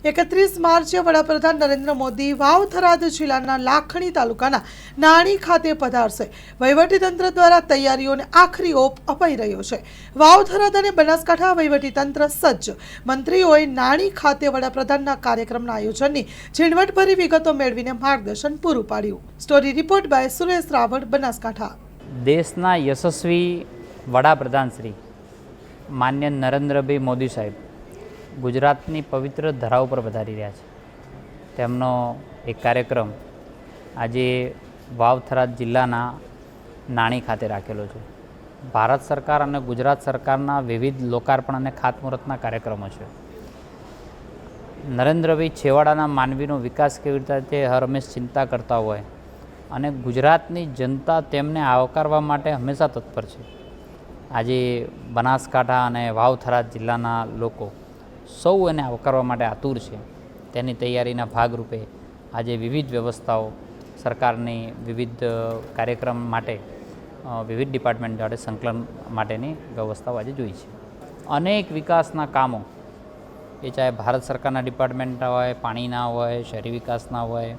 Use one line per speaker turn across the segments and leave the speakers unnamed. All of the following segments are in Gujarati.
31 માર્ચે વડાપ્રધાન નરેન્દ્ર મોદી વાવ-થરાદ જિલ્લાના લાખણી તાલુકાના નાણી ખાતે પધારશે। વહીવટીતંત્ર દ્વારા તૈયારીઓને આખરી ઓપ અપાઈ રહ્યો છે। વાવ-થરાદ અને બનાસકાંઠા વહીવટીતંત્ર સજ્જ। મંત્રીઓએ નાણી ખાતે વડાપ્રધાનના કાર્યક્રમના આયોજનની ઝીણવટભરી વિગતો મેળવીને માર્ગદર્શન પૂરું પાડ્યું। Story report by Suresh Raval, Banaskantha.
દેશના યશસ્વી વડાપ્રધાન શ્રી માન્ય નરેન્દ્રભાઈ મોદી સાહેબ ગુજરાતની પવિત્ર ધરા ઉપર પધારી રહ્યા છે। તેમનો એક કાર્યક્રમ આજે વાવ-થરાદ જિલ્લાના નાણી ખાતે રાખેલો છે। ભારત સરકાર અને ગુજરાત સરકારના વિવિધ લોકાર્પણ અને ખાતમુહૂર્તના કાર્યક્રમો છે। નરેન્દ્રભાઈ છેવાડાના માનવીનો વિકાસ કેવી રીતે હર હંમેશ ચિંતા કરતા હોય અને ગુજરાતની જનતા તેમને આવકારવા માટે હંમેશા તત્પર છે। આજે બનાસકાંઠા અને વાવ-થરાદ જિલ્લાના લોકો સૌ એને આવકારવા માટે આતુર છે। તેની તૈયારીના ભાગરૂપે આજે વિવિધ વ્યવસ્થાઓ સરકારની વિવિધ કાર્યક્રમ માટે વિવિધ ડિપાર્ટમેન્ટ જોડે સંકલન માટેની વ્યવસ્થાઓ આજે જોઈ છે। અનેક વિકાસના કામો એ ચાહે ભારત સરકારના ડિપાર્ટમેન્ટ હોય, પાણીના હોય, શહેરી વિકાસના હોય,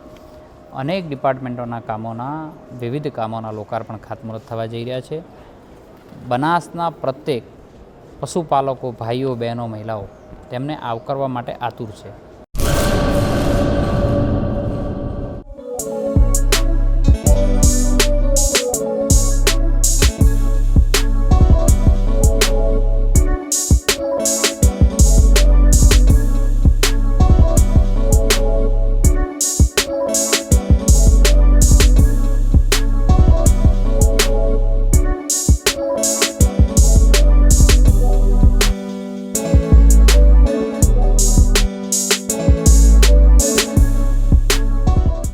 અનેક ડિપાર્ટમેન્ટોના કામોના વિવિધ કામોના લોકાર્પણ ખાતમુહૂર્ત થવા જઈ રહ્યા છે। બનાસના પ્રત્યેક પશુપાલકો, ભાઈઓ, બહેનો, મહિલાઓ તેમને આવકારવા માટે આતુર છે।